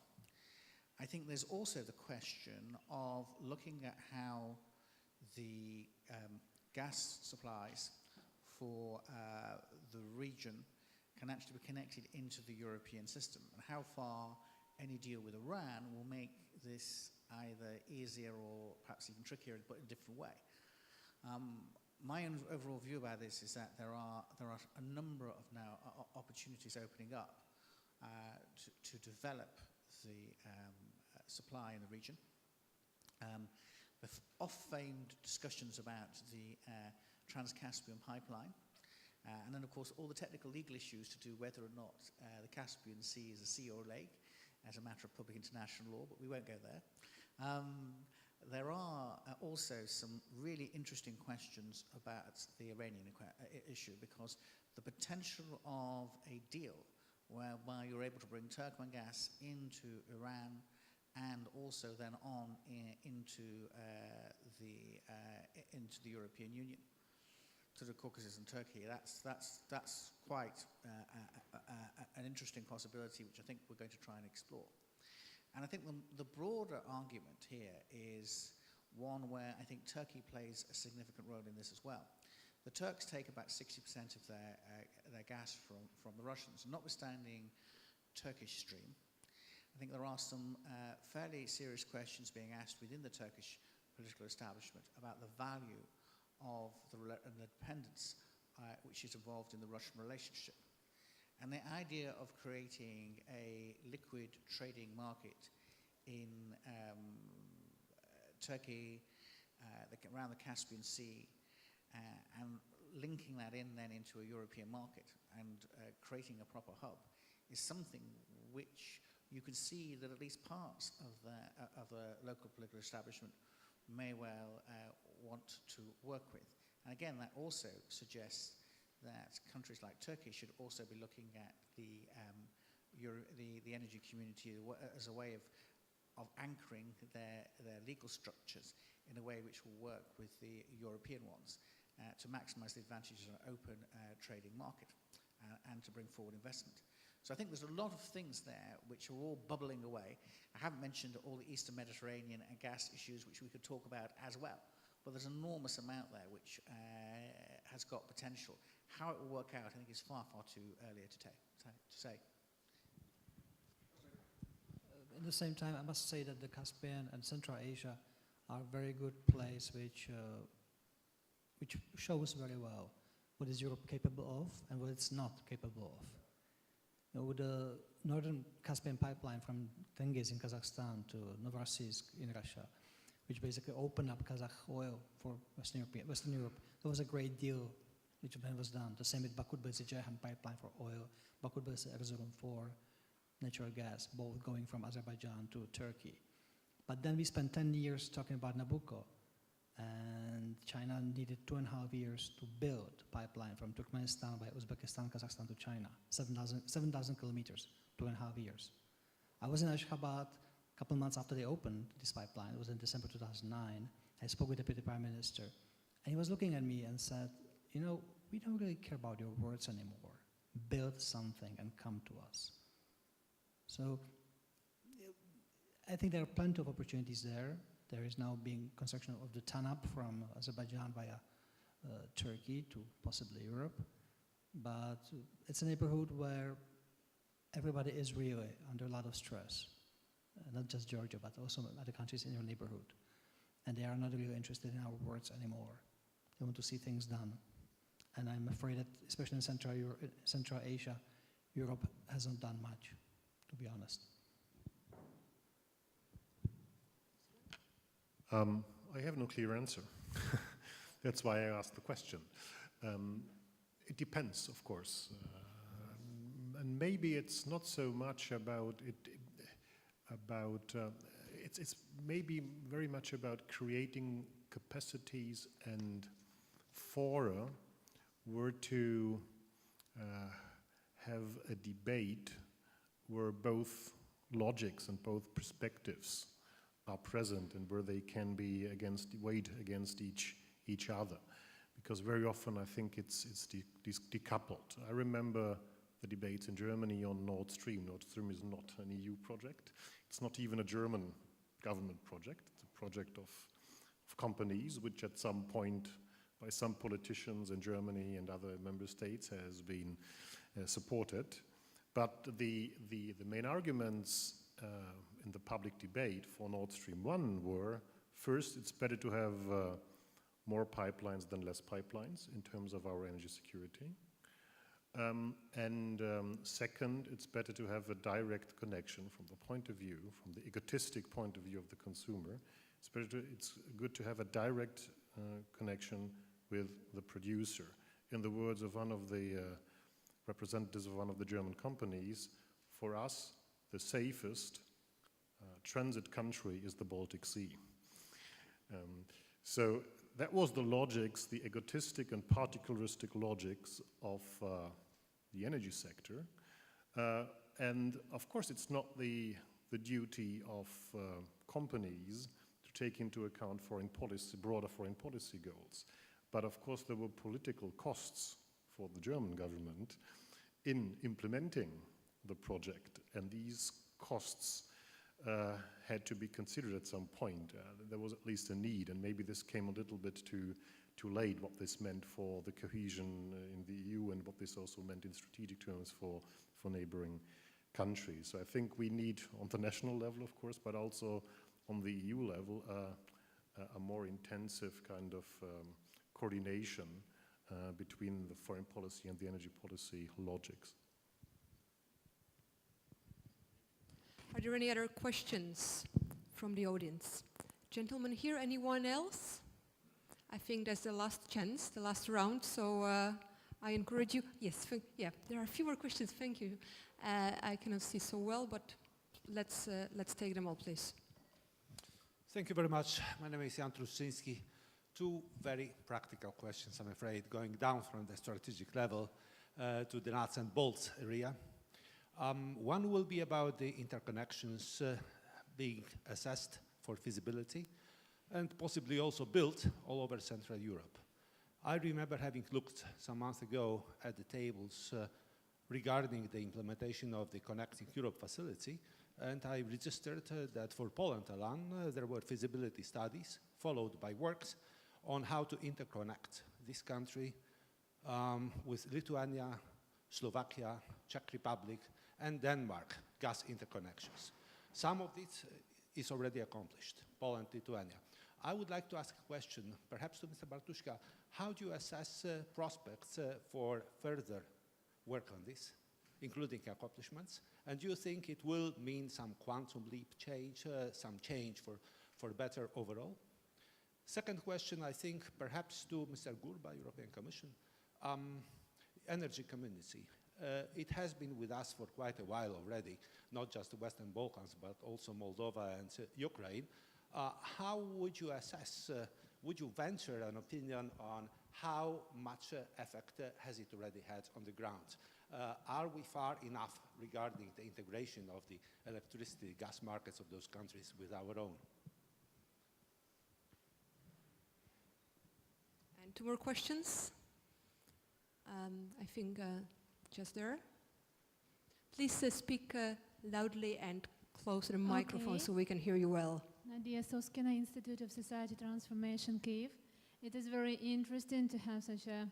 I think there's also the question of looking at how the gas supplies for the region can actually be connected into the European system, and how far any deal with Iran will make this either easier or perhaps even trickier, but in a different way. My overall view about this is that there are a number of now opportunities opening up to develop the supply in the region. The oft-famed discussions about the Trans-Caspian pipeline, and then of course all the technical legal issues to do whether or not the Caspian Sea is a sea or a lake as a matter of public international law, but we won't go there. There are also some really interesting questions about the Iranian issue, because the potential of a deal whereby you're able to bring Turkmen gas into Iran and also then on into the European Union, to the Caucasus and Turkey. That's quite an interesting possibility, which I think we're going to try and explore. And I think the broader argument here is one where I think Turkey plays a significant role in this as well. The Turks take about 60% of their gas from the Russians, notwithstanding Turkish stream. I think there are some fairly serious questions being asked within the Turkish political establishment about the value of the dependence which is involved in the Russian relationship. And the idea of creating a liquid trading market in Turkey, around the Caspian Sea, and linking that in then into a European market and creating a proper hub is something which you can see that at least parts of the local political establishment may well want to work with. And again, that also suggests that countries like Turkey should also be looking at the energy community as a way of anchoring their legal structures in a way which will work with the European ones to maximize the advantages of an open trading market and to bring forward investment. So I think there's a lot of things there which are all bubbling away. I haven't mentioned all the Eastern Mediterranean and gas issues which we could talk about as well, but there's an enormous amount there which has got potential. How it will work out, I think, is far, far too early to say. At the same time, I must say that the Caspian and Central Asia are a very good place which shows very well what is Europe capable of and what it's not capable of. You know, with the northern Caspian pipeline from Tengiz in Kazakhstan to Novorossiysk in Russia, which basically opened up Kazakh oil for Western Europe, that was a great deal which then was done. The same with Bakur-Belzi-Ceyhan pipeline for oil, Bakur-Belzi-Erzurum for natural gas, both going from Azerbaijan to Turkey. But then we spent 10 years talking about Nabucco, And China needed 2.5 years to build a pipeline from Turkmenistan by Uzbekistan, Kazakhstan to China, 7,000 kilometers, 2.5 years. I was in Ashgabat a couple months after they opened this pipeline. It was in December 2009. I spoke with the Deputy Prime Minister, and he was looking at me and said, you know, we don't really care about your words anymore. Build something and come to us. So I think there are plenty of opportunities there. There is now being construction of the TANAP from Azerbaijan via Turkey to possibly Europe. But it's a neighborhood where everybody is really under a lot of stress. Not just Georgia, but also other countries in your neighborhood. And they are not really interested in our words anymore. They want to see things done. And I'm afraid that, especially in Central Asia, Europe hasn't done much, to be honest. I have no clear answer. That's why I asked the question. It depends, of course. And maybe it's not so much about it, it's maybe very much about creating capacities and fora where to have a debate where both logics and both perspectives are present and where they can be weighed against each other. Because very often I think it's decoupled. I remember the debates in Germany on Nord Stream. Nord Stream is not an EU project. It's not even a German government project. It's a project of companies which at some point by some politicians in Germany and other member states has been supported. But the main arguments in the public debate for Nord Stream 1 were, first, it's better to have more pipelines than less pipelines in terms of our energy security. Second, it's better to have a direct connection from the point of view, from the egotistic point of view of the consumer. It's good to have a direct connection with the producer. In the words of one of the representatives of one of the German companies, for us, the safest transit country is the Baltic Sea. So that was the logics, the egotistic and particularistic logics of the energy sector. And of course, it's not the duty of companies to take into account foreign policy, broader foreign policy goals. But of course, there were political costs for the German government in implementing the project, and these costs had to be considered at some point. There was at least a need, and maybe this came a little bit too late, what this meant for the cohesion in the EU and what this also meant in strategic terms for neighboring countries. So I think we need, on the national level, of course, but also on the EU level, a more intensive kind of coordination between the foreign policy and the energy policy logics. Are there any other questions from the audience? Gentlemen here, anyone else? I think that's the last chance, the last round, so I encourage you. Yes, yeah, there are a few more questions, thank you. I cannot see so well, but let's take them all, please. Thank you very much. My name is Jan Truszczyński. Two very practical questions, I'm afraid, going down from the strategic level to the nuts and bolts area. One will be about the interconnections being assessed for feasibility and possibly also built all over Central Europe. I remember having looked some months ago at the tables regarding the implementation of the Connecting Europe facility, and I registered that for Poland alone there were feasibility studies followed by works on how to interconnect this country with Lithuania, Slovakia, Czech Republic, and Denmark gas interconnections. Some of this is already accomplished, Poland, Lithuania. I would like to ask a question, perhaps to Mr. Bartuška. How do you assess prospects for further work on this, including accomplishments? And do you think it will mean some quantum leap change, some change for better overall? Second question, I think, perhaps to Mr. Gurba, European Commission. Energy community. It has been with us for quite a while already, not just the Western Balkans, but also Moldova and Ukraine. How would you assess would you venture an opinion on how much effect has it already had on the ground? Are we far enough regarding the integration of the electricity gas markets of those countries with our own? And 2 more questions. I think just there. Please speak loudly and close to the microphone so we can hear you well. Nadia Soskina, Institute of Society Transformation, Kyiv. It is very interesting to have such a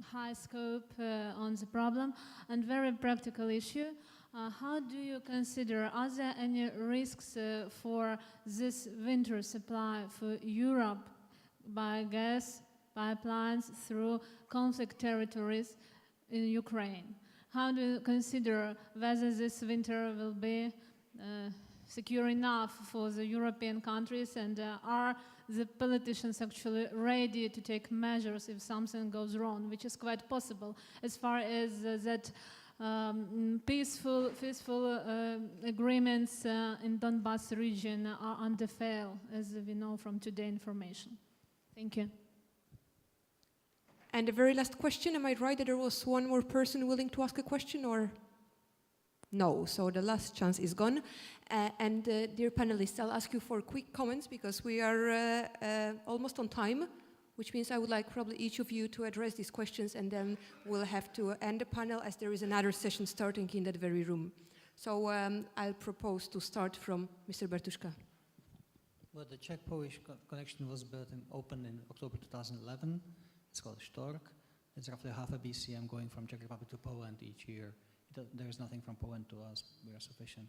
high scope on the problem and very practical issue. How do you consider, are there any risks for this winter supply for Europe by gas pipelines through conflict territories in Ukraine? How do you consider whether this winter will be secure enough for the European countries, and are the politicians actually ready to take measures if something goes wrong, which is quite possible as far as that peaceful agreements in Donbass region are under fail, as we know from today's information. Thank you. And the very last question, am I right that there was 1 more person willing to ask a question, or? No, so the last chance is gone. Dear panelists, I'll ask you for quick comments because we are almost on time, which means I would like probably each of you to address these questions, and then we'll have to end the panel as there is another session starting in that very room. So I'll propose to start from Mr. Bartuška. Well, the Czech-Polish connection was built and opened in October 2011. It's called Stork. It's roughly half a BCM going from Czech Republic to Poland each year. There is nothing from Poland to us. We are sufficient.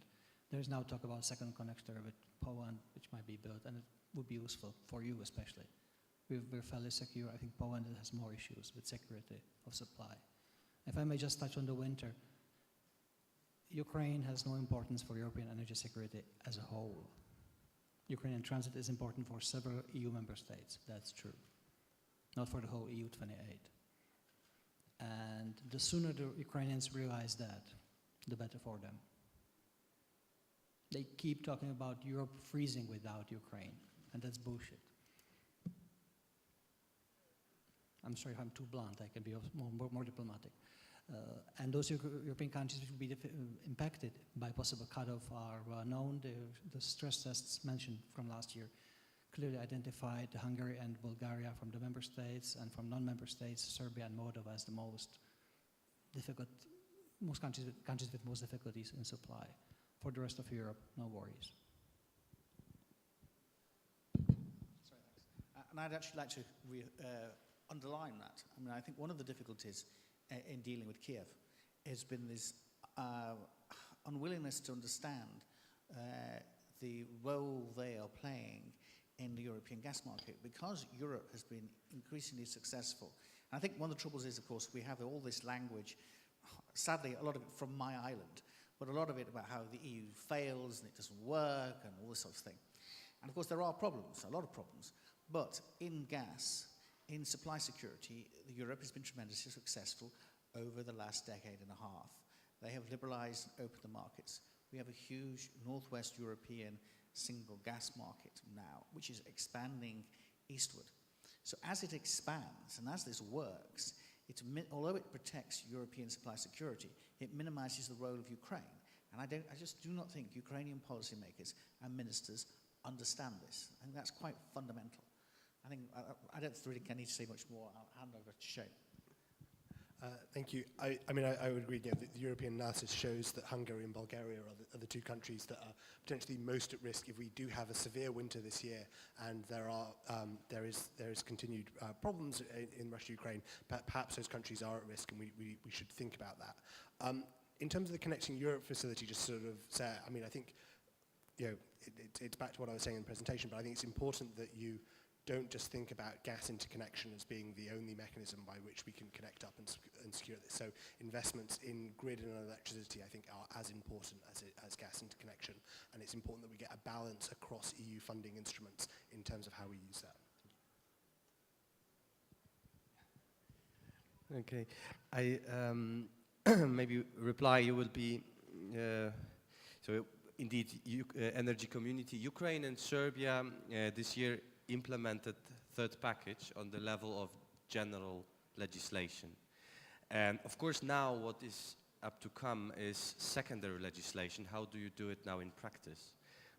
There is now talk about second connector with Poland, which might be built, and it would be useful for you especially. We're fairly secure. I think Poland has more issues with security of supply. If I may just touch on the winter, Ukraine has no importance for European energy security as a whole. Ukrainian transit is important for several EU member states, that's true. Not for the whole EU 28. And the sooner the Ukrainians realize that, the better for them. They keep talking about Europe freezing without Ukraine, and that's bullshit. I'm sorry if I'm too blunt, I can be more diplomatic. And those European countries which will be impacted by possible cutoff are known. The stress tests mentioned from last year clearly identified Hungary and Bulgaria from the member states, and from non-member states, Serbia and Moldova as the most difficult, most countries with most difficulties in supply. For the rest of Europe, no worries. Sorry, thanks. And I'd actually like to underline that. I mean, I think one of the difficulties in dealing with Kiev has been this unwillingness to understand the role they are playing in the European gas market, because Europe has been increasingly successful. And I think one of the troubles is, of course, we have all this language, sadly, a lot of it from my island, but a lot of it about how the EU fails and it doesn't work and all this sort of thing. And of course, there are problems, a lot of problems. But in gas, in supply security, Europe has been tremendously successful over the last decade and a half. They have liberalized and opened the markets. We have a huge Northwest European single gas market now, which is expanding eastward. So as it expands and as this works, although it protects European supply security, it minimizes the role of Ukraine. And I just do not think Ukrainian policymakers and ministers understand this. I think that's quite fundamental. I don't really need to say much more. I'll hand over to Shane. Thank you. I mean, I would agree. Yeah, the European analysis shows that Hungary and Bulgaria are the 2 countries that are potentially most at risk if we do have a severe winter this year, and there is continued problems in Russia-Ukraine. Perhaps those countries are at risk, and we should think about that. In terms of the Connecting Europe facility, just sort of say, I mean, I think, you know, it's back to what I was saying in the presentation, but I think it's important that you don't just think about gas interconnection as being the only mechanism by which we can connect up and secure this. So investments in grid and electricity, I think, are as important as gas interconnection, and it's important that we get a balance across EU funding instruments in terms of how we use that. Okay, I maybe reply. You will be so indeed energy community. Ukraine and Serbia this year implemented third package on the level of general legislation. And of course now what is up to come is secondary legislation. How do you do it now in practice?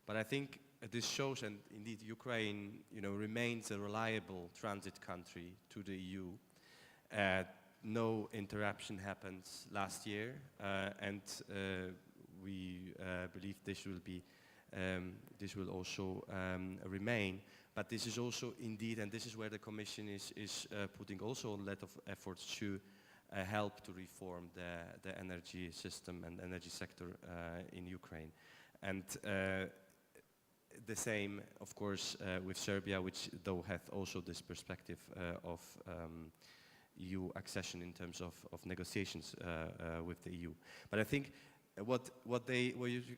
But I think this shows, and indeed Ukraine, remains a reliable transit country to the EU. No interruption happened last year, and we believe this will also remain. But this is also indeed, and this is where the Commission is putting also a lot of efforts to help to reform the energy system and energy sector in Ukraine. And the same, of course, with Serbia, which though had also this perspective of EU accession in terms of negotiations with the EU. But I think what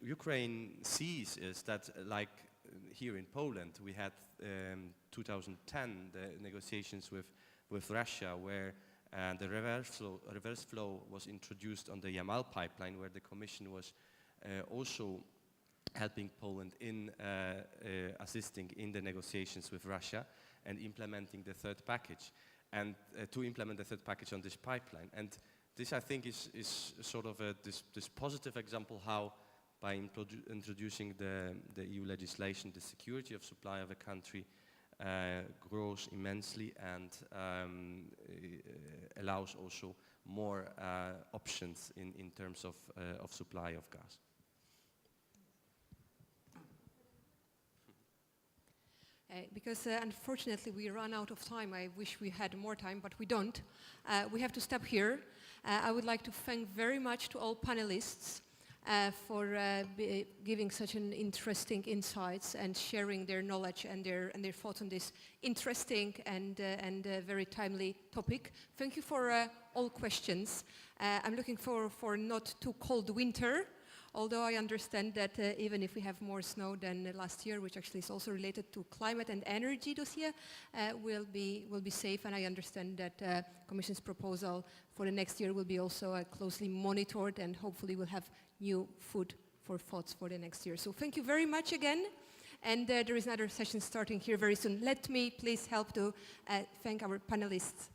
Ukraine sees is that, like here in Poland, we had 2010 the negotiations with Russia, where the reverse flow was introduced on the Yamal pipeline, where the Commission was also helping Poland in assisting in the negotiations with Russia and implementing the third package, and to implement the third package on this pipeline. And this, I think, is sort of this positive example how, by introducing the EU legislation, the security of supply of a country grows immensely and allows also more options in terms of supply of gas. Because unfortunately we run out of time. I wish we had more time, but we don't. We have to stop here. I would like to thank very much to all panelists for giving such an interesting insights and sharing their knowledge and their thoughts on this interesting and very timely topic. Thank you for all questions. I'm looking for not too cold winter, although I understand that even if we have more snow than last year, which actually is also related to climate and energy dossier, will be safe. And I understand that Commission's proposal for the next year will be also closely monitored, and hopefully we'll have new food for thoughts for the next year. So thank you very much again. And there is another session starting here very soon. Let me please help to thank our panelists.